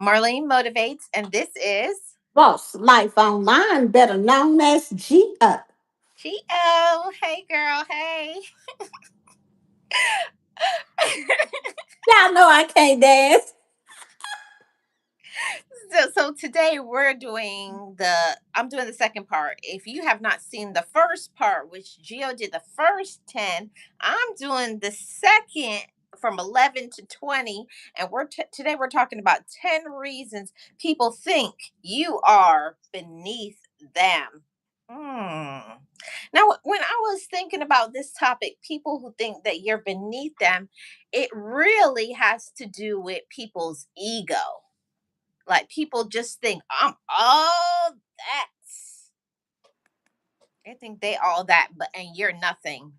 Marlene Motivates, and this is Boss Life Online, better known as G. Geo. Hey, girl. Hey. Y'all know I can't dance. So today I'm doing the second part. If you have not seen the first part, which Geo did the first 10, I'm doing the second from 11 to 20, and today we're talking about 10 reasons people think you are beneath them. Hmm. Now, when I was thinking about this topic, people who think that you're beneath them, it really has to do with people's ego. Like, people just think I'm all that. They think they all that, but and you're nothing.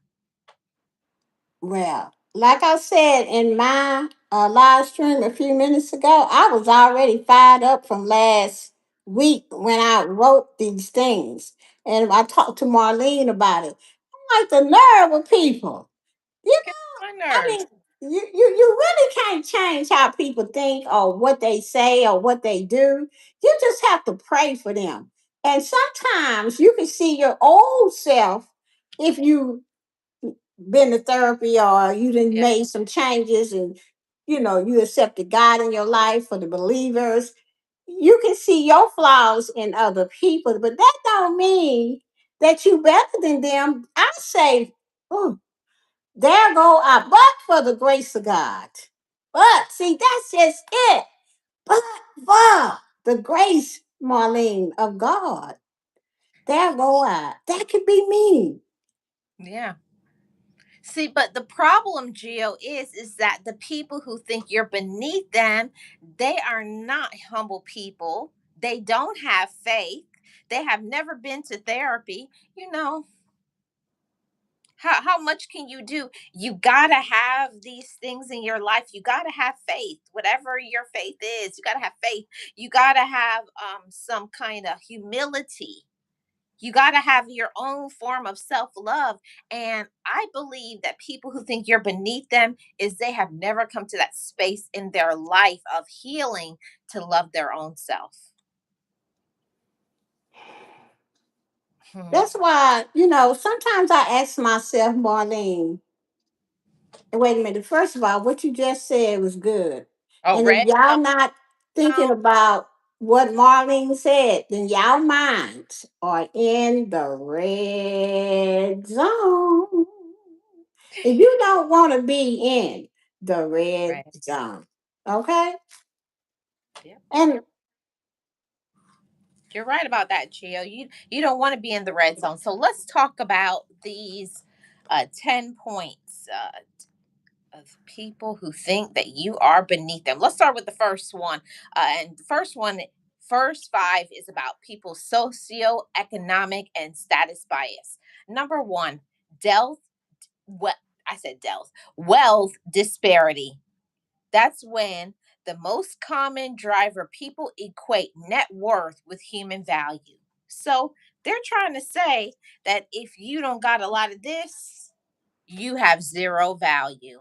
Well, like I said in my live stream a few minutes ago, I was already fired up from last week when I wrote these things. And I talked to Marlene about it. I'm like, the nerve of people. You Get my I nerves. mean, you really can't change how people think or what they say or what they do. You just have to pray for them. And sometimes you can see your old self if you been to therapy or you done Yeah, made some changes and you accepted God in your life for the believers. You can see your flaws in other people, but that don't mean that you better than them. I say, "Ooh, there go I, but for the grace of God." But see, that's just it. But for the grace, Marlene, of God, there go I. That could be me. yeah. See, but the problem, Gio, is that the people who think you're beneath them, they are not humble people. They don't have faith. They have never been to therapy. You know, how much can you do? You gotta have these things in your life. You gotta have faith, whatever your faith is. You gotta have faith. You gotta have some kind of humility. You gotta have your own form of self-love. And I believe that people who think you're beneath them is they have never come to that space in their life of healing to love their own self. Hmm. That's why, sometimes I ask myself, Marlene, wait a minute, first of all, what you just said was good. Oh, And if red y'all not thinking zone. about what Marlene said, then y'all minds are in the red zone. And you don't want to be in the red Red. zone. Okay? Yep. And You're right about that, Gio. You don't want to be in the red zone. So let's talk about these 10 points of people who think that you are beneath them. Let's start with the first one. And the first five is about people's socioeconomic and status bias. Number one, wealth. What I said, wealth disparity. That's when the most common driver, people equate net worth with human value. So they're trying to say that if you don't got a lot of this, you have zero value.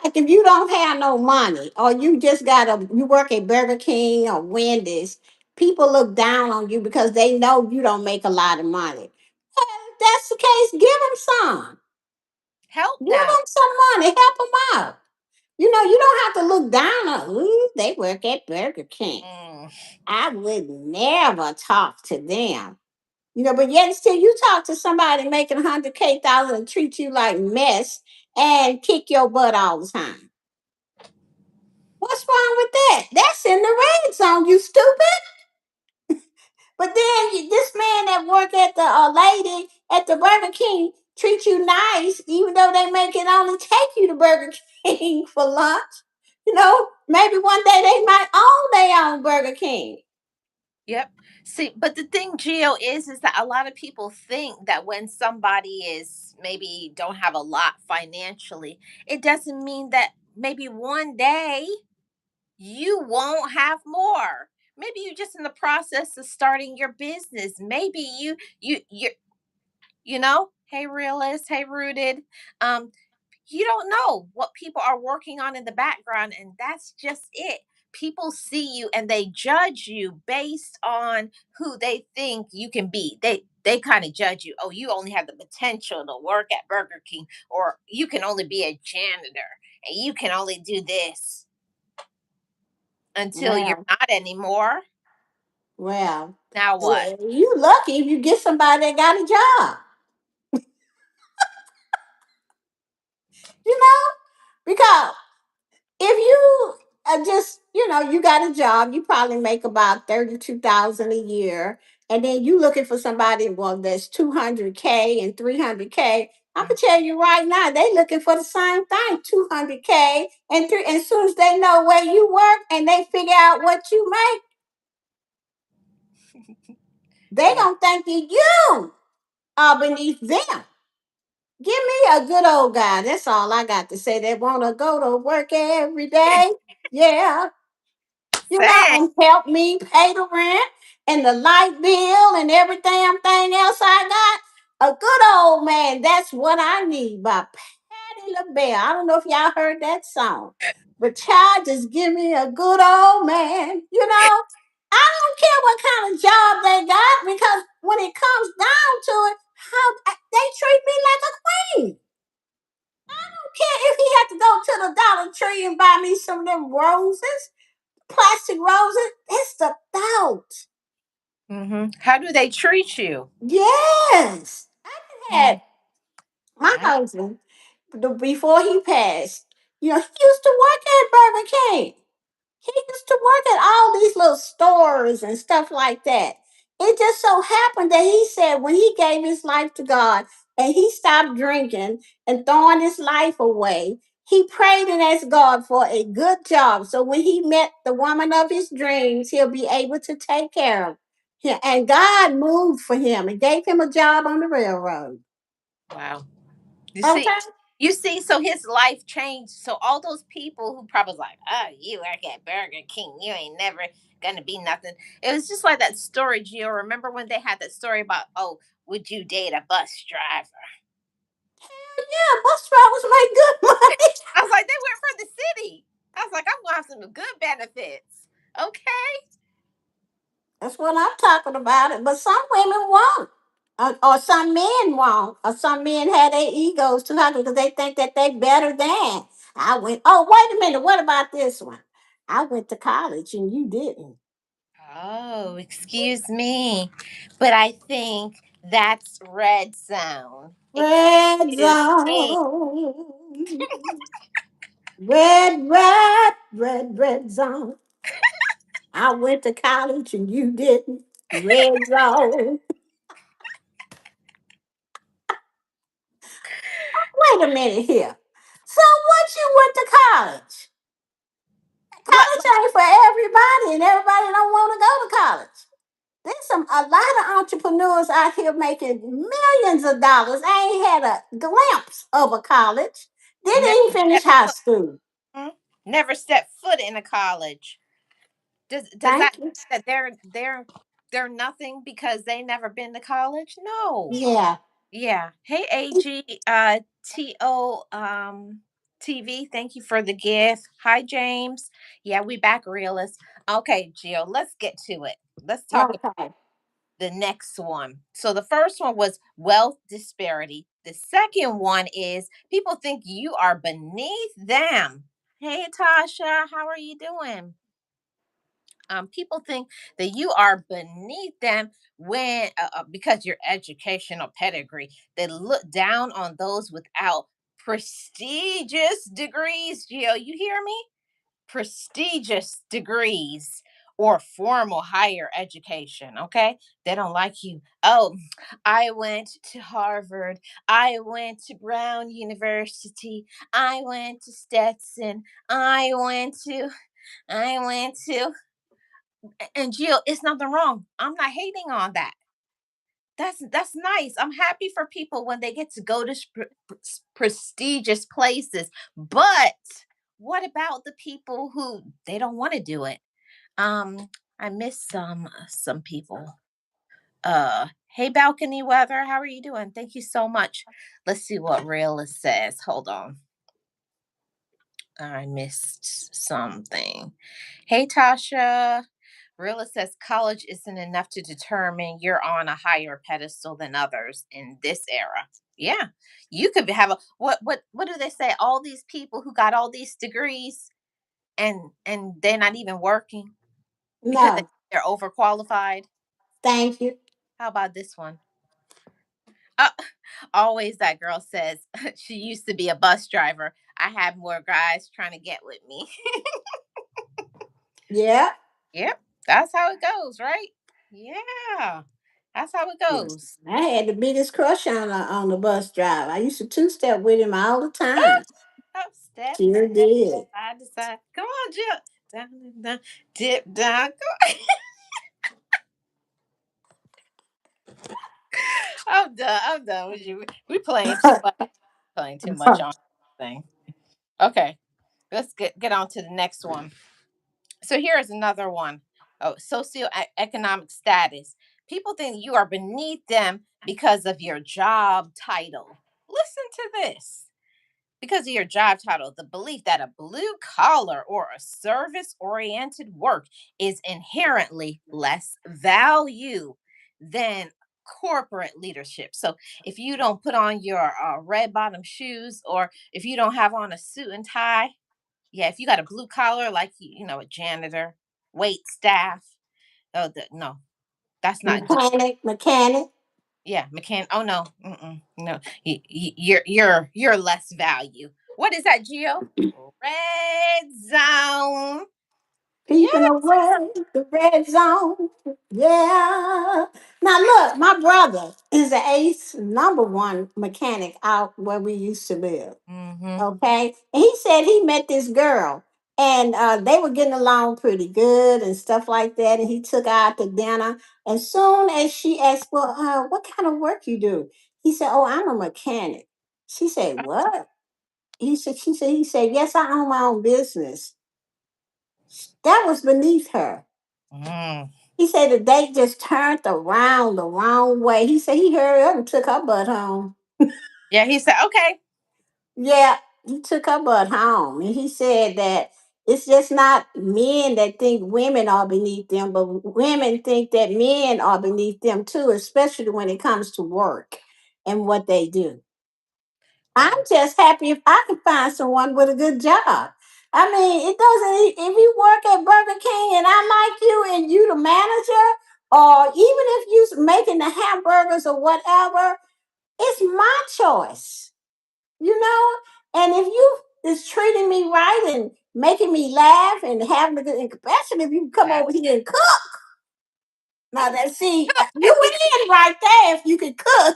like if you don't have no money or you work at Burger King or Wendy's, people look down on you because they know you don't make a lot of money. If that's the case, give them some. Help Give them. them some money. Help them out. You don't have to look down on, ooh, they work at Burger King. Mm, I would never talk to them. But yet still you talk to somebody making 100K thousand and treat you like mess and kick your butt all the time. What's wrong with that? That's in the red zone, you stupid. But then this man that work at the lady at the Burger King treat you nice, even though they make it only take you to Burger King for lunch. Maybe one day they might own their own Burger King. yep. See, but the thing, Gio, is that a lot of people think that when somebody is maybe don't have a lot financially, it doesn't mean that maybe one day you won't have more. Maybe you're just in the process of starting your business. Maybe hey realist, hey rooted. Um, you don't know what people are working on in the background, and that's just it. people see you and they judge you based on who they think you can be. They kind of judge you. Oh, you only have the potential to work at Burger King, or you can only be a janitor, and you can only do this until you're Well, not anymore. well, Now what? you lucky if you get somebody that got a job, you know, because if you just, you got a job, you probably make about 32,000 a year, and then you looking for somebody, well, that's 200K and 300K. I can tell you right now, they looking for the same thing, 200K and three. And as soon as they know where you work and they figure out what you make, they Yeah. don't think that you are beneath them. Give me a good old guy. That's all I got to say. They want to go to work every day. Yeah, Same. and help me pay the rent and the light bill and every damn thing else I got. A good old man, that's what I need by Patti LaBelle. I don't know if y'all heard that song, but child, just give me a good old man. I don't care what kind of job they got because when it comes down to it, how they treat me like a queen. I don't care if he had to go to the Dollar Tree and buy me some of them roses, plastic roses. It's the thought. How do they treat you? Yes. I had Mm, my I husband, before he passed, he used to work at Burger King. He used to work at all these little stores and stuff like that. It just so happened that he said when he gave his life to God and he stopped drinking and throwing his life away, he prayed and asked God for a good job. So when he met the woman of his dreams, he'll be able to take care of him. And God moved for him and gave him a job on the railroad. Wow. You see, Okay? so his life changed. So all those people who probably was like, oh, you work at Burger King, you ain't never gonna be nothing. It was just like that story, Gio. Remember when they had that story about, oh, would you date a bus driver? Yeah, bus drivers make good money. I was like, they went for the city. I was like, I'm gonna have some good benefits. Okay. That's what I'm talking about. It, but some women won't, or some men won't, or some men have their egos too high because they think that they better than. I went. Oh, wait a minute. What about this one? I went to college and you didn't. Oh, excuse me. But I think that's red zone. Red Excuse me. zone, red zone. I went to college and you didn't. Red zone. Wait a minute here. So what you went to college? Let, College ain't for everybody, and everybody don't want to go to college. There's a lot of entrepreneurs out here making millions of dollars. I ain't had a glimpse of a college. Didn't never even finish step high foot. school. Hmm? Never step foot in a college. Does that Thank you. that they're nothing because they never been to college? No. Yeah. Yeah. Hey, AG, TO, TV. Thank you for the gift. Hi, James. Yeah, we back realists. Okay, Jill. Let's get to it. Let's talk about Okay. the next one. So the first one was wealth disparity. The second one is people think you are beneath them. Hey, Tasha, how are you doing? People think that you are beneath them when because your educational pedigree. They look down on those without prestigious degrees. Gio, you hear me? Prestigious degrees or formal higher education. Okay, they don't like you. Oh, I went to Harvard. I went to Brown University. I went to Stetson. I went to and Jill, it's nothing wrong. I'm not hating on that. That's nice. I'm happy for people when they get to go to prestigious places. But what about the people who they don't want to do it? Um, I miss some people. Hey balcony weather, how are you doing? Thank you so much. Let's see what realist says. Hold on. I missed something. Hey, Tasha. Rilla says college isn't enough to determine you're on a higher pedestal than others in this era. Yeah, you could have a what do they say? All these people who got all these degrees and they're not even working because No, they're overqualified. thank you. How about this one? Uh, always that girl says she used to be a bus driver. I had more guys trying to get with me. Yeah. Yep, that's how it goes, right? Yeah, that's how it Yes. goes. I had the biggest crush on the bus driver. I used to two step with him all the time. Up, step, Sure step, did. side to side. Come on, Jill. Down, down, dip down. Come on. I'm done. I'm done with you. We playing too much. Playing too much on this thing. Okay, let's get on to the next one. So here's another one. Oh, socioeconomic status. People think you are beneath them because of your job title. Listen to this. Because of your job title, the belief that a blue collar or a service oriented work is inherently less value than corporate leadership. So if you don't put on your red bottom shoes, or if you don't have on a suit and tie, yeah, if you got a blue collar, like a janitor, wait staff, no, that's not good. Mechanic. Yeah, oh no, no, you're less value. What is that, Geo? Red zone. Yeah. Keeping away the red zone. Yeah. Now look, my brother is an ace number one mechanic out where we used to live. Mm-hmm. Okay. And he said he met this girl and they were getting along pretty good and stuff like that. And he took her out to dinner. And soon as she asked, well, what kind of work you do? He said, oh, I'm a mechanic. She said, what? He said, yes, I own my own business. That was beneath her. Mm. He said the date just turned around the wrong way. He said he hurried up and took her butt home. Yeah, he said, okay. Yeah, he took her butt home. And he said that it's just not men that think women are beneath them, but women think that men are beneath them too, especially when it comes to work and what they do. I'm Wow. just happy if I can find someone with a good job. I mean, it doesn't, if you work at Burger King and I like you and you the manager, or even if you're making the hamburgers or whatever, it's my choice, you know? And if you is treating me right and making me laugh and having a good, and especially if you come That, over here and cook. Now that see, you win right there if you can cook.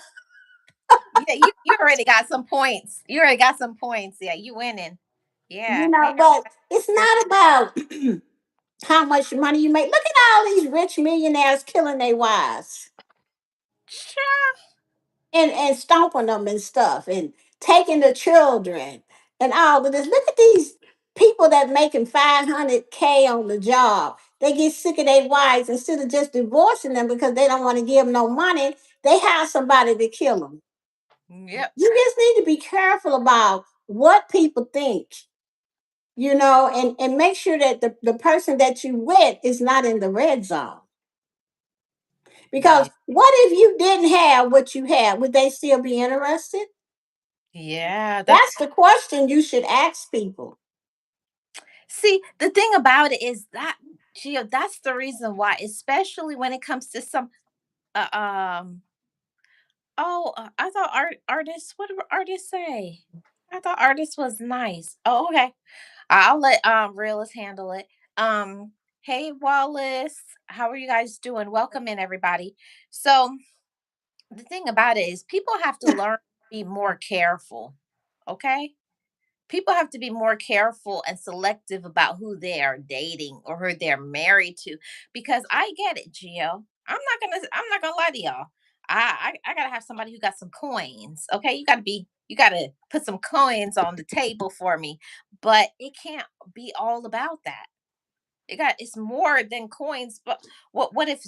yeah, you already got some points. You already got some points. Yeah, you winning. You Yeah. know, Hey, but it's girl. not about how much money you make. Look at all these rich millionaires killing their wives and stomping them and stuff and taking the children and all of this. Look at these people that making 500K on the job. They get sick of their wives instead of just divorcing them because they don't want to give them no money. They hire somebody to kill them. Yep. You just need to be careful about what people think, and make sure that the person that you with is not in the red zone. Yeah. Because what if you didn't have what you had? Would they still be interested? Yeah. That's the question you should ask people. See, the thing about it is that, Gio, that's the reason why, especially when it comes to some uh, um oh, I thought artists, what do artists say? I thought artists was nice. Oh, okay. I'll let realists handle it. Hey Wallace, how are you guys doing? Welcome in, everybody. So the thing about it is people have to learn to be more careful. Okay? People have to be more careful and selective about who they are dating or who they're married to, because I get it, Gio. I'm not gonna lie to y'all. I gotta have somebody who got some coins. Okay, you gotta put some coins on the table for me, but it can't be all about that. It's more than coins. But what if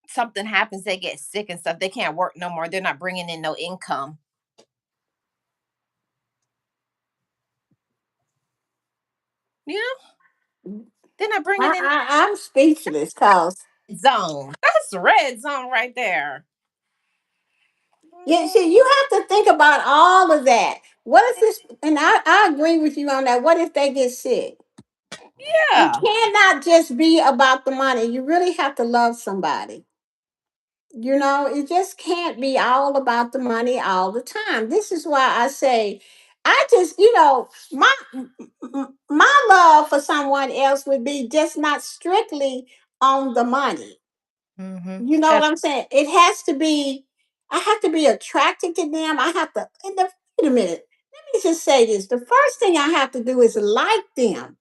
something happens? They get sick and stuff. They can't work no more. They're not bringing in no income. You know, they're not bringing in I'm speechless because zone. That's red zone right there. yeah, Mhm. see, you have to think about all of that. What if this? And I agree with you on that. What if they get sick? It Yeah. cannot just be about the money. You really have to love somebody. You know, it just can't be all about the money all the time. This is why I say, I just, my love for someone else would be just not strictly on the money. Mm-hmm. You know what I'm saying? It has to be, I have to be attracted to them. I have to, wait a minute. Let me just say this. The first thing I have to do is like them.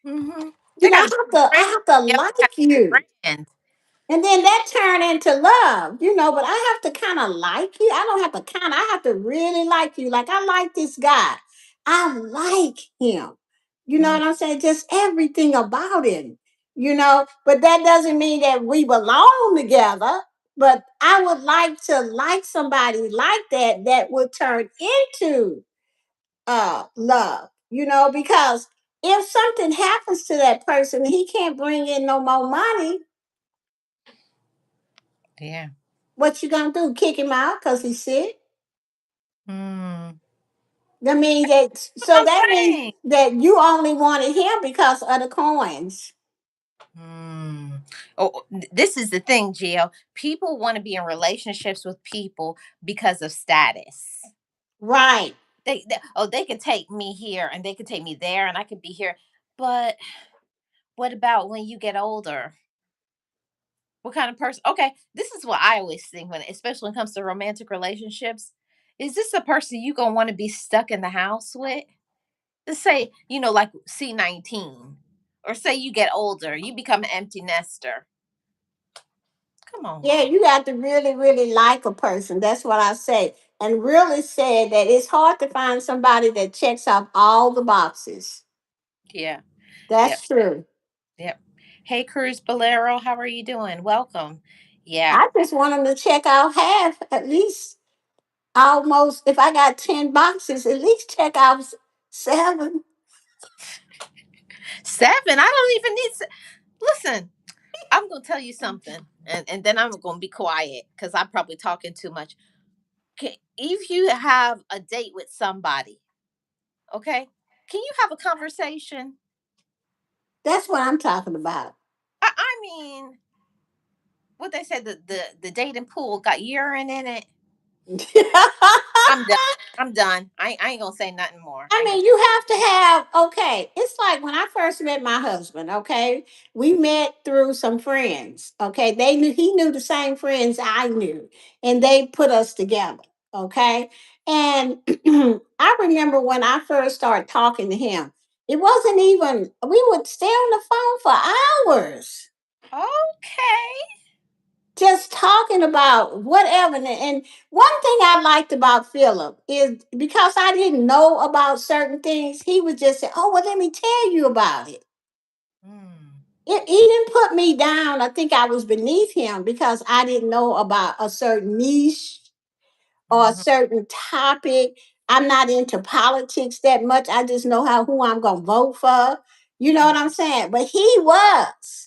Mm-hmm. You They know, got to be your I friend. have to Yep, like they got to be you. your friend. And then that turn into love, but I have to kind of like you. I don't have to I have to really like you. Like I like this guy. I like him. You know Mm, what I'm saying? Just everything about him. But that doesn't mean that we belong together. But I would like to like somebody like that that would turn into love, because if something happens to that person, he can't bring in no more money. yeah. What you gonna do? Kick him out because he's sick? Mm. That means that. What So I'm that means saying. that you only wanted him because of the coins, Mm. Oh, this is the thing, Gio. People want to be in relationships with people because of status. right? They can take me here and they can take me there and I can be here. But what about when you get older? What kind of person? Okay, this is what I always think when, especially when it comes to romantic relationships. Is this a person you gonna want to be stuck in the house with? Let's say, like C19, or say you get older, you become an empty nester. Come on. Yeah, you got to really, really like a person. That's what I say, and really said that it's hard to find somebody that checks off all the boxes. Yeah. Yep. That's true. Yep. Hey, Cruz Bolero, how are you doing? Welcome. Yeah. I just want them to check out half, at least, almost. If I got 10 boxes, at least check out 7. 7. I don't even need. Listen, I'm gonna tell you something, and then I'm gonna be quiet because I'm probably talking too much. If you have a date with somebody, okay, can you have a conversation? That's what I'm talking about. I mean, what they said, the dating pool got urine in it. I'm done. I'm done. I ain't gonna say nothing more. I I ain't gonna. mean, you have to have, okay. It's like when I first met my husband, okay? We met through some friends, okay? He knew the same friends I knew, and they put us together, okay? And I remember when I first started talking to him, it wasn't even, we would stay on the phone for hours Okay. just talking about whatever. And one thing I liked about Philip is because I didn't know about certain things, he would just say, "Oh, well, let me tell you about it." Mm. He didn't put me down. I think I was beneath him because I didn't know about a certain niche or a Hmm. certain topic. I'm not into politics that much. I just know who I'm gonna vote for. You know what I'm saying? But he was.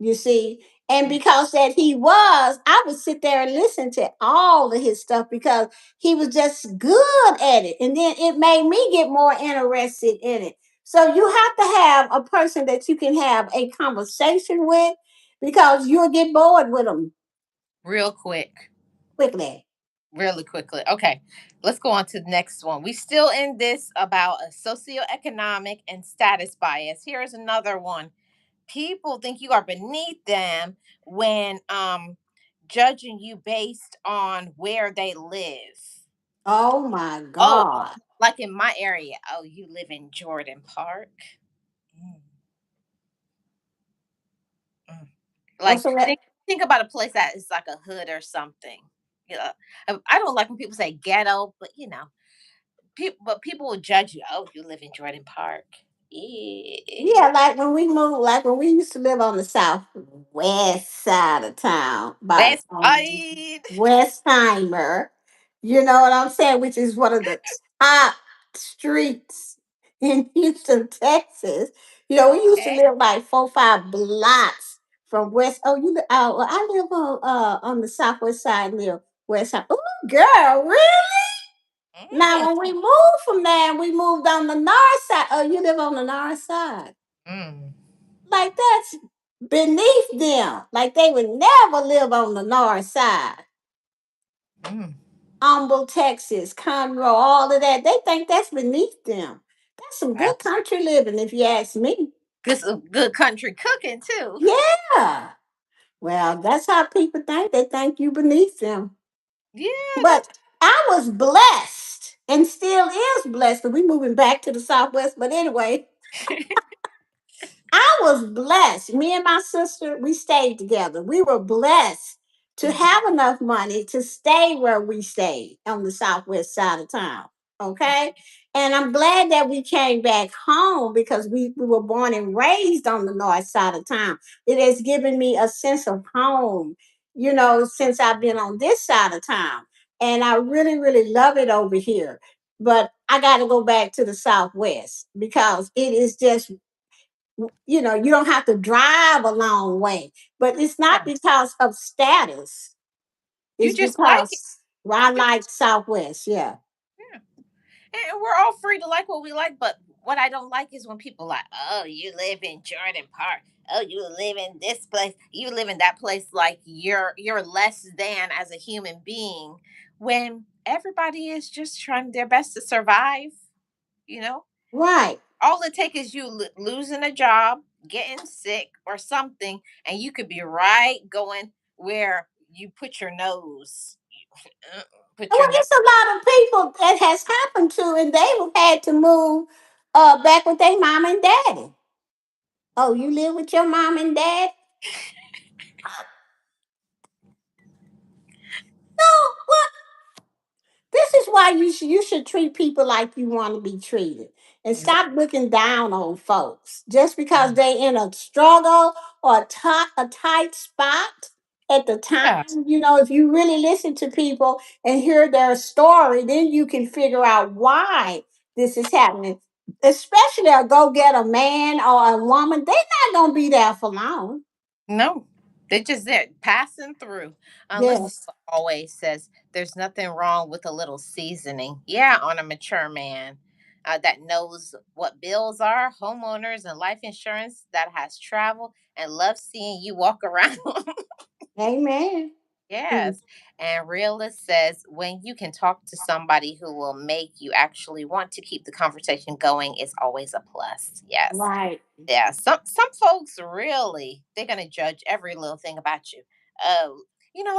You see, and because that he was, I would sit there and listen to all of his stuff because he was just good at it, and then it made me get more interested in it. So you have to have a person that you can have a conversation with, because you'll get bored with them Real quick. quickly. Really quickly. Okay. Let's go on to the next one. We still in this about a socioeconomic and status bias. Here's another one. People think you are beneath them when judging you based on where they live. Oh my Oh, God! like in my area. Oh, you live in Jordan Park. Mm, mm. What's Like that? think about a place that is like a hood or something. Yeah, I don't like when people say ghetto, but people will judge you. Oh, you live in Jordan Park. Yeah. Yeah, like when we moved, like when we used to live on the southwest side of town, by West Side. Westheimer. You know what I'm saying? Which is one of the top streets. in Houston, Texas. We used to Okay. live like 4, 5 blocks from West. Oh, well, I live on the southwest side near West Side. Oh, girl, really? Now, when we moved from there, we moved on the north side. Oh, you live on the north side. Mm, Like that's beneath them. Like they would never live on the north side. mm. Humble, Texas, Conroe, all of that. They think that's beneath them. That's some Well, good country living, if you ask me. good country cooking too. Yeah. Well, that's how people think. They think you beneath them. Yeah, But that's I was blessed and still is blessed. But we moving back to the Southwest. But anyway, I was blessed. Me and my sister, we stayed together. We were blessed to mm, have enough money to stay where we stayed on the southwest side of town. Okay. And I'm glad that we came back home because we were born and raised on the north side of town. It has given me a sense of home, since I've been on this side of town. And I really, really love it over here. But I got to go back to the southwest because it is just you don't have to drive a long way, but it's not yeah. because of status. You It's just like it. because I like Southwest. Yeah. Yeah. And we're all free to like what we like, but what I don't like is when people like, oh, you live in Jordan Park. Oh, you live in this place. You live in that place like you're less than as a human being when everybody is just trying their best to survive, you know? Right. All it takes is you losing a job, getting sick or something, and you could be right going where you put your nose. Uh, Put Well, your nose. it's a lot of people that has happened to, and they've had to move back with their mom and daddy. Oh, you live with your mom and dad? No. What? This is why you should treat people like you want to be treated, and stop looking down on folks just because they in a struggle or a tight spot at the time. Yeah. If you really listen to people and hear their story, then you can figure out why this is happening. Especially a go get a man or a woman, they're not gonna be there for long. No, they're just there passing through. Unless Yes. always says there's nothing wrong with a little seasoning. Yeah, on a mature man that knows what bills are, homeowners, and life insurance, that has traveled and loves seeing you walk around. Amen. Mm. Yes. And realist says when you can talk to somebody who will make you actually want to keep the conversation going, it's always a plus. Yes. Right. Yeah, some folks really they're gonna judge every little thing about you. Oh,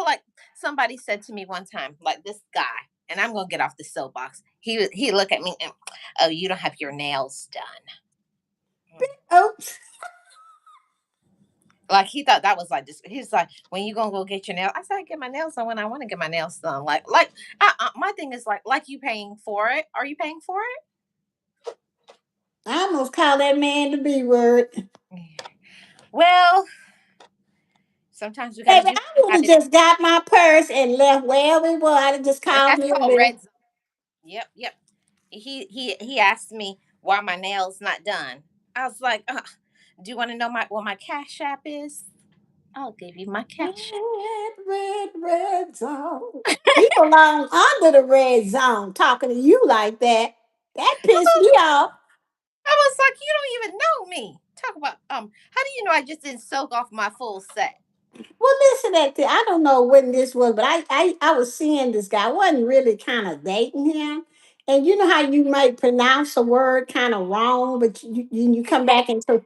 like somebody said to me one time, like this guy, and I'm gonna get off the soapbox. He looked at me and, oh, you don't have your nails done. Mm. Oh, Like he thought that was like this. He's like, when you gonna go get your nails? I said, I get my nails done when I want to get my nails done. My thing is like you paying for it? Are you paying for I almost call that man the B word. it? Well, sometimes we got to Baby, do. I would have just got my purse and left wherever it was. I'd have just And called that's me a called little. red. Yep, yep. He asked me why my nails not done. I was like, do you want to know what my cash app is? I'll give you my cash app. Red, red, red zone. He belong under the red zone talking to you like that. That pissed me off. I was like, you don't even know me. Talk about how do you know I just didn't soak off my full set? Well, listen at this. I don't know when this was, but I was seeing this guy. I wasn't really kind of dating him. And you know how you might pronounce a word kind of wrong, but you come back into.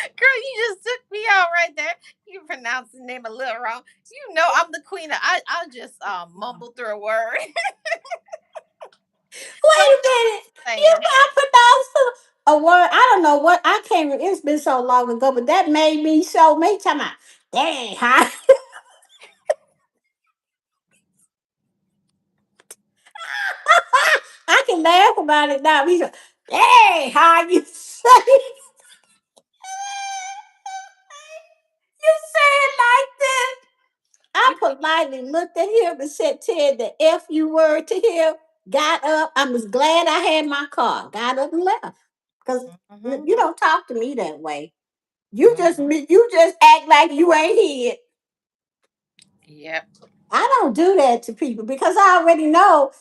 Girl, you just took me out right there. You pronounced the name a little wrong. You know I'm the queen of I'll just mumble through a word. Wait Don't a minute. You saying. got pronounced a word. I don't know what I can't. It's been so long ago, but that made me so me talking about. Dang, huh? I can laugh about it now. He's like, "Hey, how you say? You say it like politely looked at him and said, Ted, the F you word to him, got up. I was glad I had my car, got up and left. Because Mhm. you don't talk to me that way. Mhm. You just act like you ain't here. Yep. I don't do that to people because I already know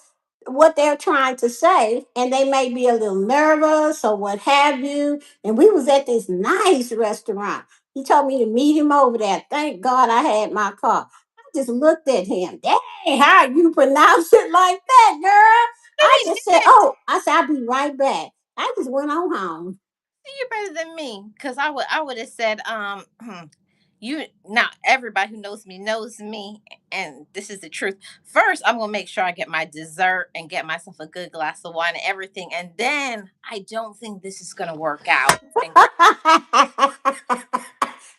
what they're trying to say, and they may be a little nervous or what have you. And we was at this nice restaurant. He told me to meet him over there. Thank God I had my car. I just looked at him. Dang, how you pronounce it like that, girl? No, I he just said, didn't. oh, I said, I'll be right back. I just went on home. You're better than me, because I would have said, you, not everybody who knows me, and this is the truth. First, I'm gonna make sure I get my dessert and get myself a good glass of wine and everything, and then I don't think this is gonna work out. And girl,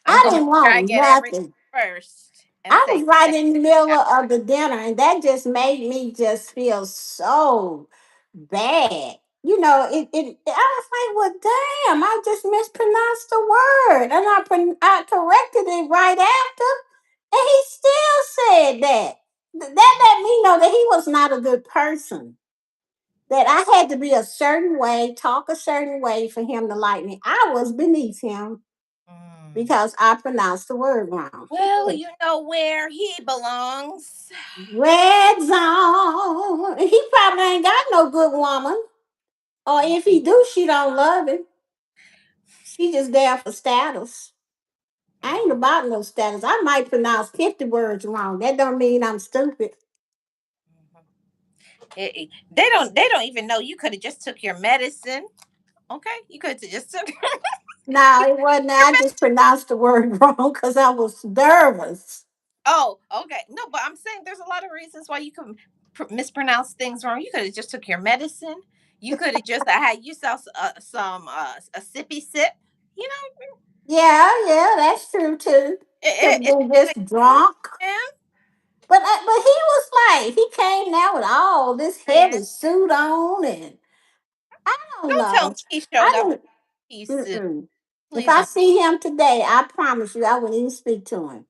I'm I gonna make didn't sure I want get everything nothing. first and I say was right thank in the you. middle of the dinner, and that just made me just feel so bad. I was like, well, damn, I just mispronounced the word, and I corrected it right after, and he still said that. That let me know that he was not a good person. That I had to be a certain way, talk a certain way for him to like me. I was beneath him Mm. because I pronounced the word wrong. Well, you know where he belongs. Red zone. He probably ain't got no good woman. Or if he do, she don't love him. She just there for status. I ain't about no status. I might pronounce 50 words wrong. That don't mean I'm stupid. They don't even know you could have just took your medicine. Okay, you could have just took your No, it wasn't. I medicine. just pronounced the word wrong because I was nervous. Oh, okay. No, but I'm saying there's a lot of reasons why you can mispronounce things wrong. You could have just took your medicine. You could have just had yourself some a sippy sip. You know, Yeah, that's true too. Could have it's been been just a good drunk. man. But he was like, he came now with all this Man, heavy suit on, and I don't don't tell know. me he I showed up with don't. a suit. Mm-mm. If Please I don't. see him today, I promise you, I wouldn't even speak to him.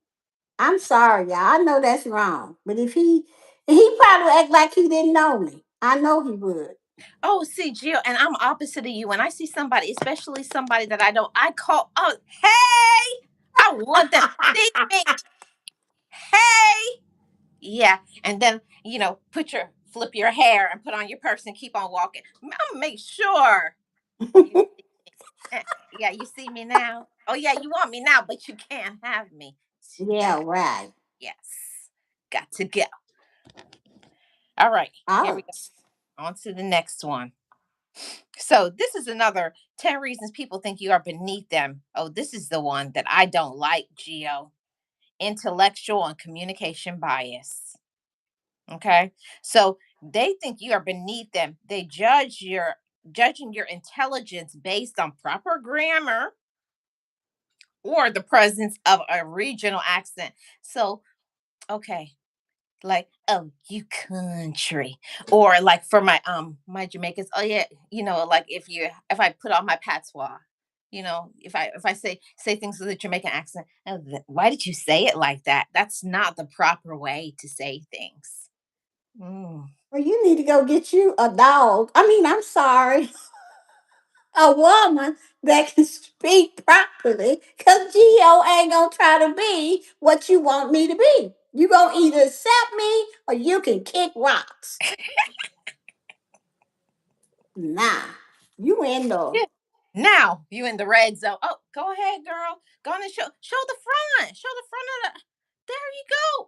I'm sorry, y'all. I know that's wrong, but if he probably act like he didn't know me. I know he would. Oh, see, Jill, and I'm opposite of you. When I see somebody, especially somebody that I don't, I call, oh, hey, I want them to see me. Hey, yeah, and then flip your hair and put on your purse and keep on walking. I'll make sure you. eh, Yeah, you see me now. Oh yeah, you want me now, but you can't have me Yeah, today. right. Yes, got to go. All right, here we Oh, go. On to the next one. So this is another 10 reasons people think you are beneath them. Oh, this is the one that I don't like, Geo. Intellectual and communication bias. Okay. So they think you are beneath them. They judging your intelligence based on proper grammar or the presence of a regional accent. So, okay, like, oh, you country. Or like for my Jamaicans, oh yeah, like if I put on my patois, if I say things with a Jamaican accent, oh, why did you say it like that? That's not the proper way to say things. Mm. well, you need to go get you a dog. I mean, I'm sorry, a woman that can speak properly. Cause Geo ain't gonna try to be what you want me to be. You gonna either accept me or you can kick rocks. Nah, you in the. Yeah. Now you in the red zone. Oh, go ahead, girl. Go on and show the front. Show the front of the. There you go.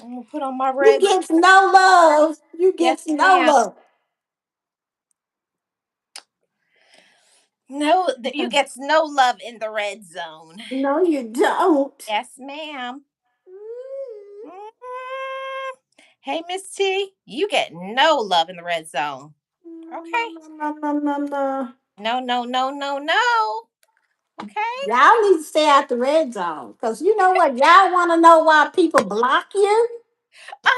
I'm gonna put on my You red. get no love. You Yes, get no ma'am. love. No, you get no love in the red zone. No, you don't. Yes, ma'am. Mhm. Hey, Miss T, you get no love in the red zone. No, no, Okay. no, no, no, no, no. No, no, no, no, no. Okay. Y'all need to stay out the red zone. Because you know what? Y'all want to know why people block you? Ah,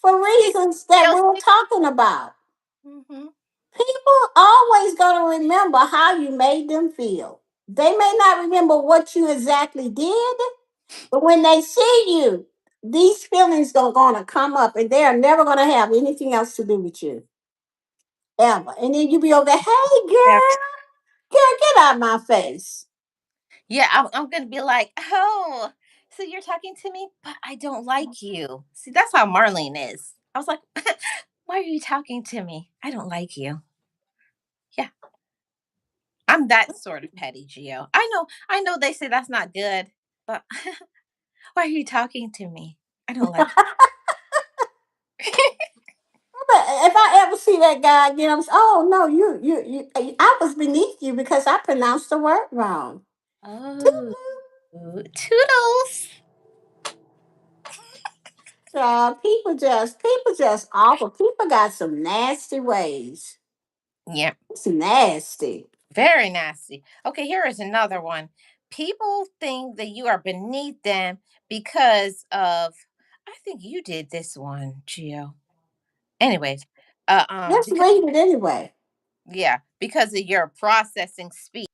For see, reasons that you'll we're see. talking about. Mhm. People always going to remember how you made them feel. They may not remember what you exactly did, But when they see you, these feelings are gonna come up, and they are never gonna have anything else to do with you ever. And then you be over there, hey Yeah. girl, get out my face. Yeah, I'm gonna be like, oh, so you're talking to me, but I don't like you. See, that's how Marlene is. I was like, why are you talking to me? I don't like you. Yeah, I'm that sort of petty, Geo. I know they say that's not good, but why are you talking to me? I don't like But if I ever see that guy again, oh no, I was beneath you because I pronounced the word wrong. oh, toodles. People just awful. People got some nasty ways. Yeah, It's nasty. very nasty. Okay, here is another one. People think that you are beneath them because of, I think you did this one, Geo. Anyways, Just because read it anyway. yeah, because of your processing speed.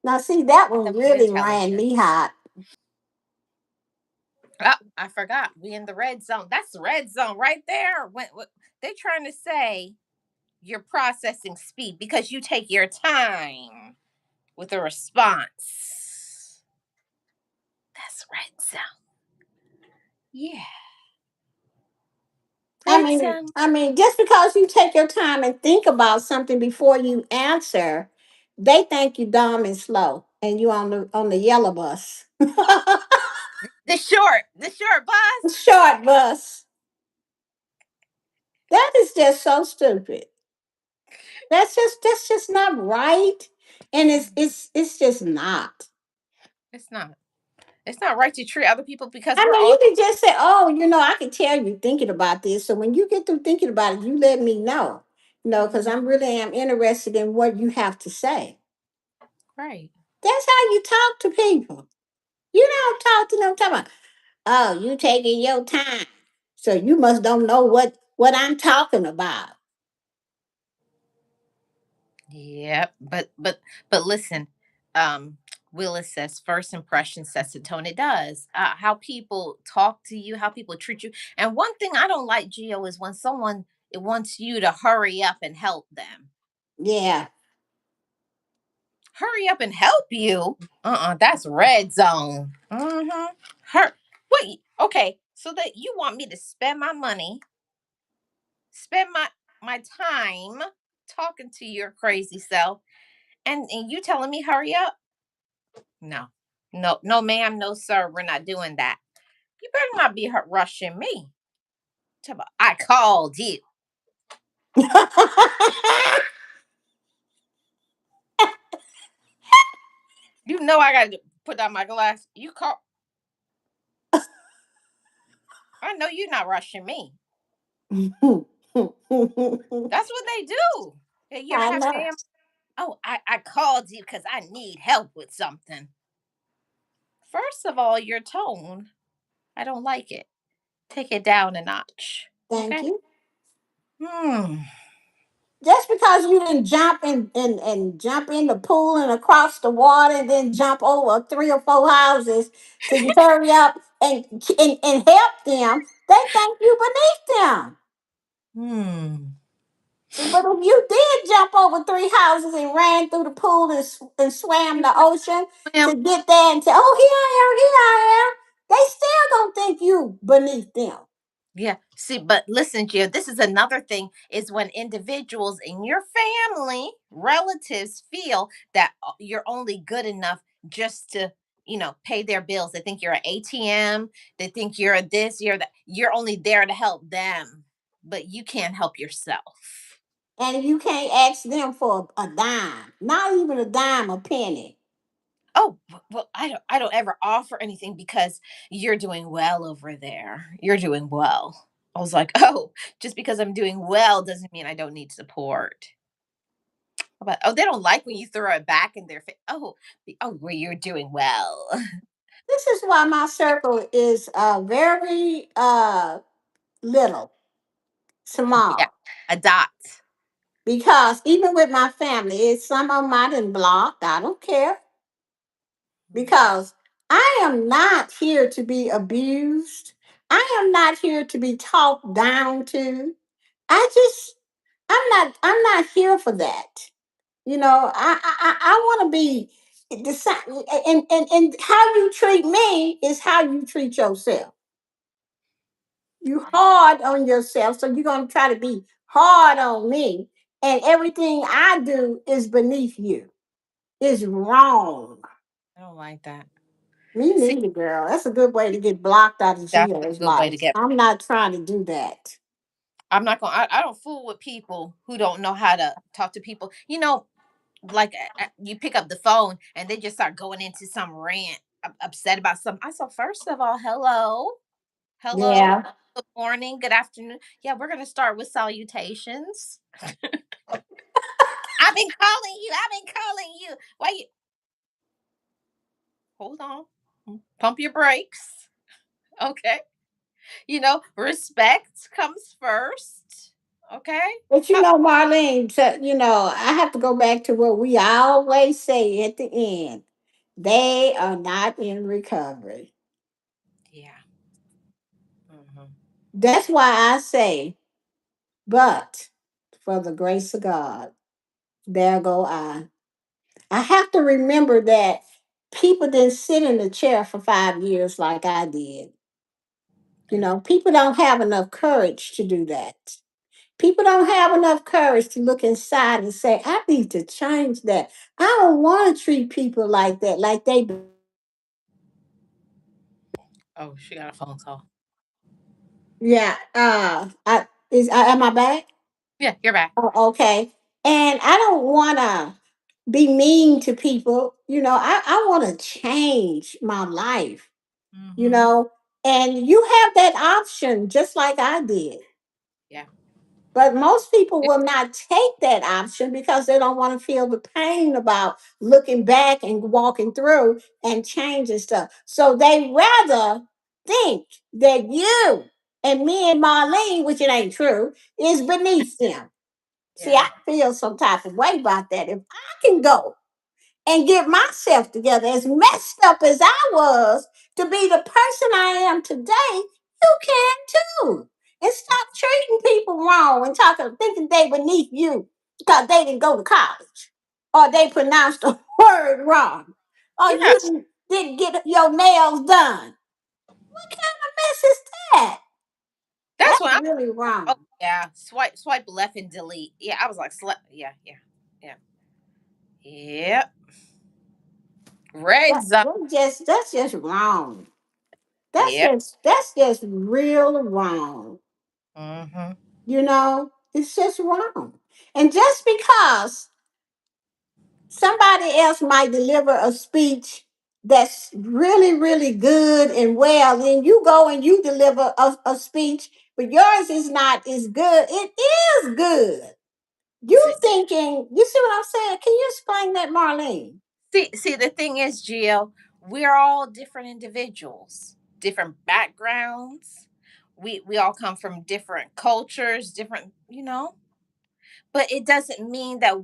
Now, see, that one Them of really ran me intelligence. hot. Oh, I forgot. We in the red zone. That's the red zone right there. When they're trying to say your processing speed because you take your time with a response. That's red zone. Yeah, I red mean, zone. I mean, just because you take your time and think about something before you answer, they think you dumb and slow, and you on the yellow bus, The short bus. short bus. That is just so stupid. That's just not right, and it's just not. It's not. It's not right to treat other people because I we're mean, all you can just say, "Oh, I can tell you thinking about this." So when you get through thinking about it, you let me know. Because mhm, I'm really am interested in what you have to say. right. That's how you talk to people. You don't talk to them talking about, "Oh, you taking your time, so you must don't know what I'm talking about." Yep. But listen, um, Willis says first impression sets the tone. It does. How people talk to you, how people treat you. And one thing I don't like, Geo, is when someone it wants you to hurry up and help them. Yeah. Hurry up and help you. That's red zone. Mm-hmm. Wait, okay. So that you want me to spend my money, spend my time talking to your crazy self, and you telling me hurry up? No, no, ma'am, no, sir. We're not doing that. You better not be rushing me. I called you. You know I got to put down my glass. You call. I know you're not rushing me. That's what they do. Yeah, you ever I have know. family? Oh, I called you because I need help with something. First of all, your tone, I don't like it. Take it down a notch. Thank Okay? you. Hmm. Just because you didn't jump and jump in the pool and across the water and then jump over 3 or 4 houses to hurry up and help them, they think you beneath them. Hmm. But if you did jump over 3 houses and ran through the pool and swam the ocean Well, to get there and say, "Oh, here I am," they still don't think you beneath them. yeah. See, but listen, Gio, this is another thing is when individuals in your family, relatives feel that you're only good enough just to, pay their bills. They think you're an ATM. They think you're a this, you're that. You're only there to help them, but you can't help yourself. And you can't ask them for a dime, not even a dime, a penny. Oh, well, I don't ever offer anything because you're doing well over there. You're doing well. I was like, oh, just because I'm doing well doesn't mean I don't need support. But oh, they don't like when you throw it back in their face. Oh, well, you're doing well. This is why my circle is very little, Yeah, small. a dot. Because even with my family, it's some of them I done blocked. I don't care Mhm. because I am not here to be abused. I am not here to be talked down to. I just I'm not here for that. I want to be the same, and how you treat me is how you treat yourself. You hard on yourself, so you're gonna try to be hard on me, and everything I do is beneath you. Is wrong. I don't like that. Me See, neither, girl. That's a good way to get blocked out of that's a Gio's good way to life. get. I'm not trying to do that. I'm not gonna. I don't fool with people who don't know how to talk to people. Like you pick up the phone and they just start going into some rant, upset about something. I said, first of all, hello, hello, Yeah. good morning, good afternoon. Yeah, we're gonna start with salutations. I've been calling you. I've been calling you. Why you? Hold on. Pump your brakes. Okay. Respect comes first. Okay. But How, Marlene, I have to go back to what we always say at the end. They are not in recovery. yeah. Hmm. That's why I say, but for the grace of God, there go I. I have to remember that people didn't sit in the chair for 5 years like I did. People don't have enough courage to do that. People don't have enough courage to look inside and say, I need to change that. I don't want to treat people like that, like they. Oh, she got a phone call. Yeah. Am I back? Yeah, you're back. Oh, okay. And I don't want to be mean to people. I want to change my life, you Hmm. know, and you have that option just like I did. Yeah. But most people will not take that option because they don't want to feel the pain about looking back and walking through and changing stuff. So they rather think that you and me and Marlene, which it ain't true, is beneath them. See, Yeah. I feel some type of way about that. If I can go and get myself together, as messed up as I was, to be the person I am today, you can too. And stop treating people wrong and thinking they beneath you because they didn't go to college or they pronounced a word wrong or Yeah. you didn't get your nails done. What kind of mess is that? That's That's what really oh wrong. yeah. Swipe left and delete. Yeah, I was like yeah, yeah, yeah. Yep. Red zone. That's just wrong. Yep. That's just real wrong. Hmm. It's just wrong. And just because somebody else might deliver a speech that's really, really good and well, then you go and you deliver a speech, but yours is not as good. It is good. You See, thinking, you see what I'm saying? Can you explain that, Marlene? see, the thing is, Gio, we're all different individuals, different backgrounds. We all come from different cultures, different, but it doesn't mean that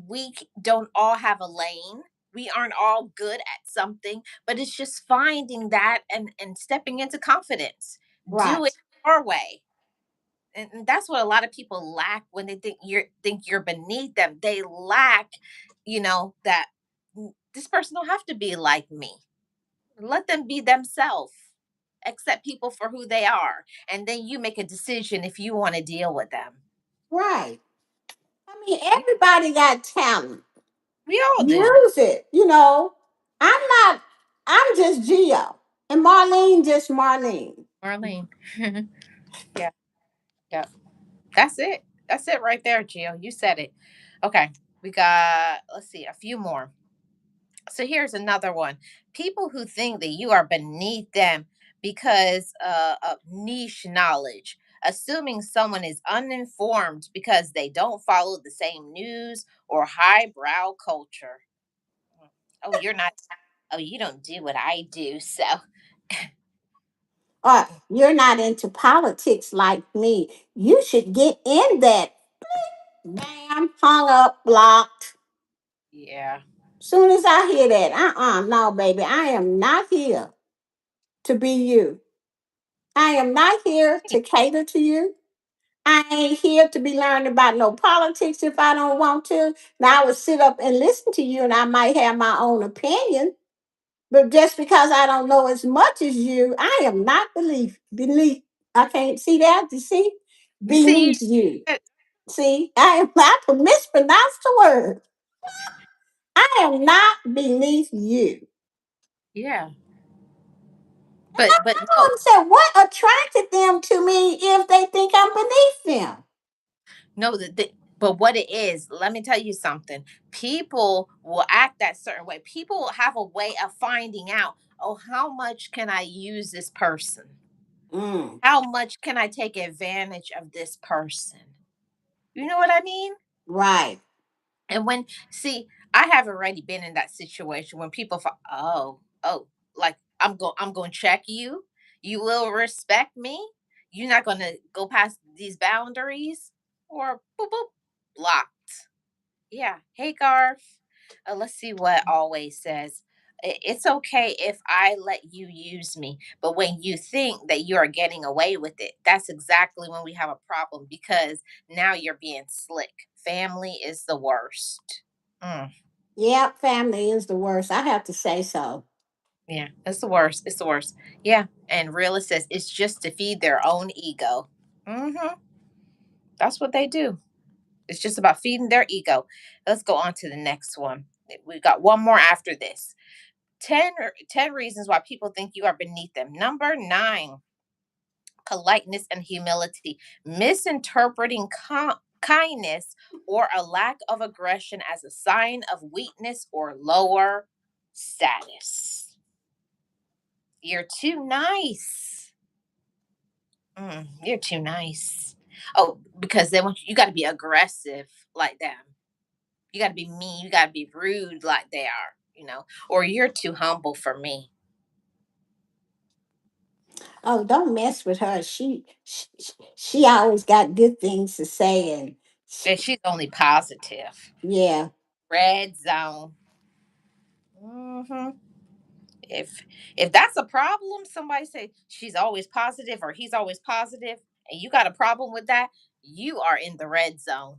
don't all have a lane. We aren't all good at something, but it's just finding that and stepping into confidence. Do it Right. our way. And that's what a lot of people lack when they think you're beneath them. They lack, that this person don't have to be like me. Let them be themselves. Accept people for who they are, and then you make a decision if you want to deal with them. Right. I mean, We everybody got talent. we all do. Use it. I'm not, I'm just Gio. And Marlene just Marlene. Marlene. Yeah, yeah. That's it. That's it right there, Gio. You said it. Okay. We got, let's see, a few more. So here's another one. People who think that you are beneath them because of niche knowledge, assuming someone is uninformed because they don't follow the same news or highbrow culture. Oh, you're not, oh, you don't do what I do. So, Or you're not into politics like me. You should get in that. Bam. hung up, blocked. Yeah. Soon as I hear that, no, baby, I am not here to be you. I am not here to cater to you. I ain't here to be learning about no politics if I don't want to. Now I would sit up and listen to you and I might have my own opinion. But just because I don't know as much as you, I am not believe. I can't see that. You see? You see, Beneath you. See, I am not to mispronounce the word. I am not beneath you. yeah. And I, But I no, don't understand what attracted them to me if they think I'm beneath them. no, but what it is, let me tell you something. People will act that certain way. People will have a way of finding out, oh, how much can I use this person? Mm, How much can I take advantage of this person? You know what I mean? right. And when, see, I have already been in that situation when people, oh, like I'm going to check you. You will respect me. You're not going to go past these boundaries, or boop, boop, block. Yeah. Hey, Garth. Let's see what always says. It's okay if I let you use me, but when you think that you are getting away with it, that's exactly when we have a problem, because now you're being slick. Family is the worst. Mm, Yep, family is the worst. I have to say so. yeah, it's the worst. It's the worst. Yeah. And realist says it's just to feed their own ego. Hmm. That's what they do. It's just about feeding their ego. Let's go on to the next one. We got one more after this. 10 reasons why people think you are beneath them. Number 9, politeness and humility. Misinterpreting kindness or a lack of aggression as a sign of weakness or lower status. You're too nice. You're too nice. Oh, because they want you got to be aggressive like them. You got to be mean. You got to be rude like they are, or you're too humble for me. Oh, don't mess with her. She always got good things to say, and And she's only positive. yeah, Red zone. Hmm. If that's a problem, somebody say she's always positive or he's always positive, and you got a problem with that, you are in the red zone.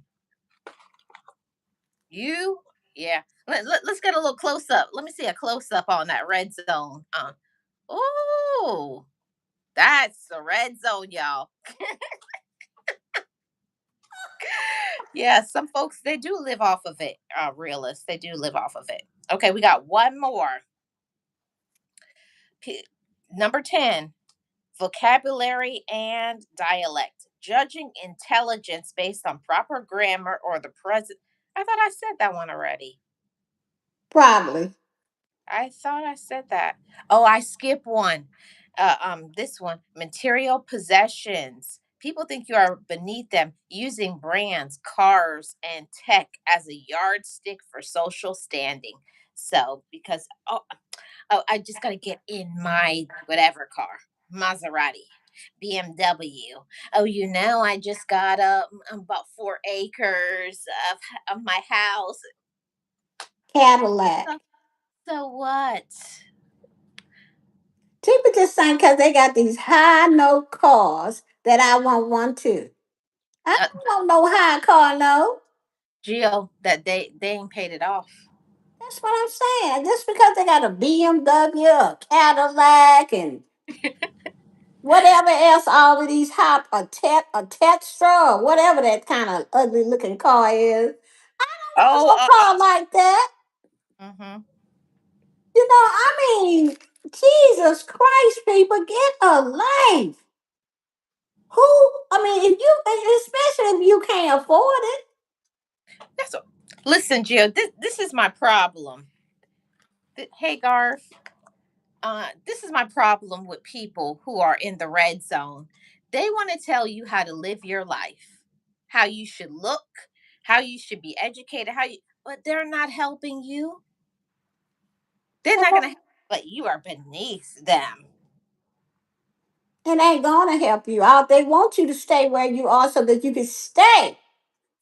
You, yeah. Let's get a little close up. Let me see a close up on that red zone. Oh, that's the red zone, y'all. Yeah, some folks they do live off of it. Realists, they do live off of it. Okay, we got one more. Number 10, vocabulary and dialect. Judging intelligence based on proper grammar or the present. I thought I said that one already. probably. I thought I said that. Oh, I skip one. This one, material possessions. People think you are beneath them, using brands, cars, and tech as a yardstick for social standing. So, because I just got to get in my whatever car, Maserati, BMW. Oh, I just got about 4 acres of my house. Cadillac. So, so what? People just saying because they got these high note cars that I want one too. I Uh, don't want no high car, no. Geo, that they ain't paid it off. That's what I'm saying. Just because they got a BMW, a Cadillac, and whatever else, all of these hot a Tetra, or whatever that kind of ugly looking car is. Oh, No car like that. mm-hmm. I mean, Jesus Christ, people, get a life. I mean, if you, especially if you can't afford it. That's a, listen, Geo. This is my problem. Hey, Garth. This is my problem with people who are in the red zone. They want to tell you how to live your life, how you should look, how you should be educated, but they're not helping you. They're not going to help, but you are beneath them. It ain't gonna help you out. They want you to stay where you are so that you can stay.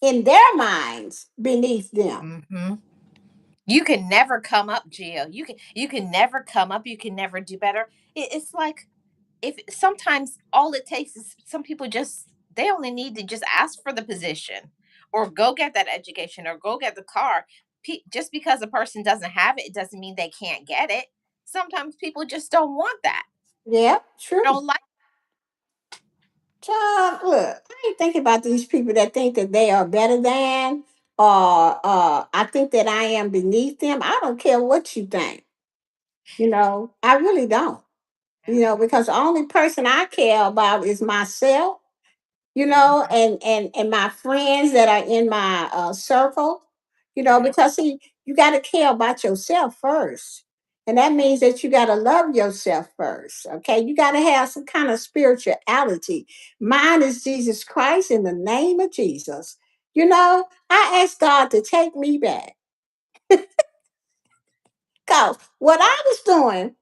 in their minds beneath them. Hmm. You can never come up, Gio. You can never come up. You can never do better. It's like, if sometimes all it takes is some people just, they only need to just ask for the position, or go get that education, or go get the car. Just because a person doesn't have it, it doesn't mean they can't get it. Sometimes people just don't want that. Yeah, true. Don't like. Child, look, I ain't thinking about these people that think that they are better than, or I think that I am beneath them. I don't care what you think. I really don't. Because the only person I care about is myself, Mhm. and my friends that are in my circle, Yeah. because see, you got to care about yourself first. And that means that you got to love yourself first. Okay. You got to have some kind of spirituality. Mine is Jesus Christ in the name of Jesus. I asked God to take me back because what I was doing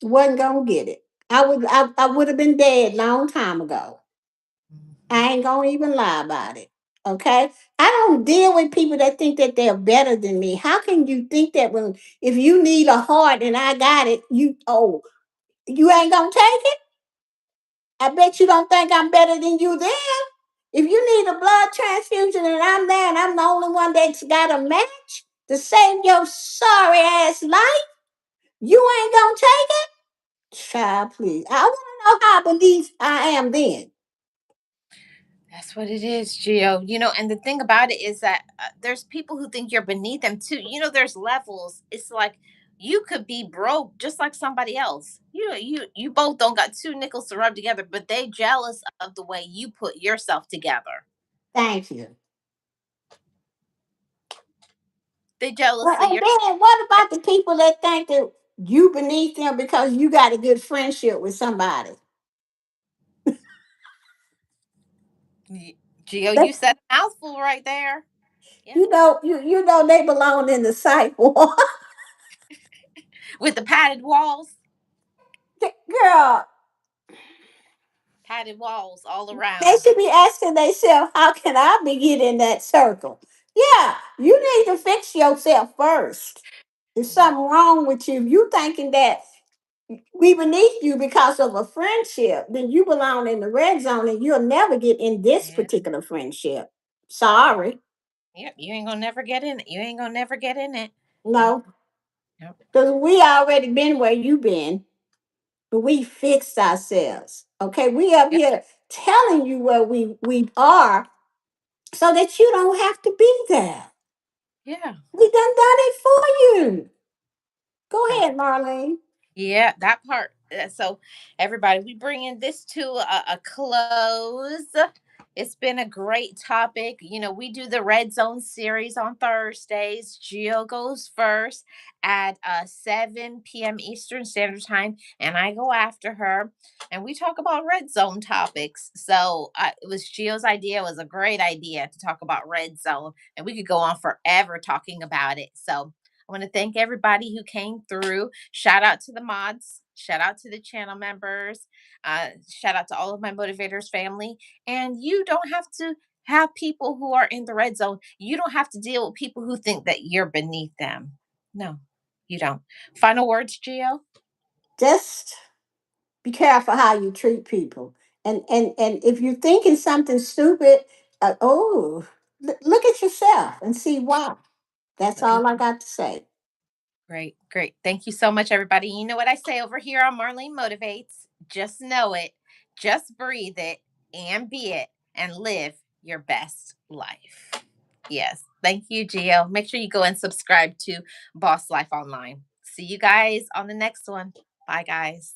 wasn't going to get it. I would have been dead long time ago. Mhm. I ain't gonna even lie about it. Okay. I don't deal with people that think that they're better than me. How can you think that when if you need a heart and I got it, you ain't gonna take it? I bet you don't think I'm better than you then. If you need a blood transfusion and I'm there and I'm the only one that's got a match to save your sorry ass life, you ain't gonna take it? Child, please. I wanna know how beneath I am then. That's what it is, Gio. And the thing about it is that there's people who think you're beneath them too. There's levels. It's like you could be broke just like somebody else. You both don't got two nickels to rub together, but they jealous of the way you put yourself together. Thank you. They jealous Well, of and your. then what about the people that think that you beneath them because you got a good friendship with somebody? Gio, They, you said a mouthful right there. Yeah, you know they belong in the psych ward. with the padded walls, Girl, padded walls all they around. should be asking themselves, how can I be get in that circle? Yeah, you need to fix yourself first. There's something wrong with you. You thinking that we beneath you because of a friendship, then you belong in the red zone and you'll never get in this Yeah, particular friendship. yeah, Sorry. yeah. You ain't gonna never get in it. You ain't gonna never get in it. Nope, No. nope. Because we already been where you been, but we fixed ourselves. Okay, we up Yep, here telling you where we are so that you don't have to be there. yeah. We done it for you. Go That ahead, Marlene. Yeah, that part. So, everybody, we bringing this to a close. It's been a great topic. We do the Red Zone series on Thursdays. Geo goes first at 7 p.m. Eastern Standard Time, and I go after her. And we talk about Red Zone topics. So, it was Geo's idea. It was a great idea to talk about Red Zone, and we could go on forever talking about it. So, I want to thank everybody who came through. Shout out to the mods. Shout out to the channel members. Shout out to all of my motivators family. And you don't have to have people who are in the red zone. You don't have to deal with people who think that you're beneath them. No, you don't. Final words, Gio? Just be careful how you treat people. And if you're thinking something stupid, look at yourself and see why. That's Look at. all I got to say. Great, great. Thank you so much, everybody. You know what I say over here on Marlene Motivates? Just know it, just breathe it, and be it, and live your best life. Yes. Thank you, Gio. Make sure you go and subscribe to Boss Life Online. See you guys on the next one. Bye, guys.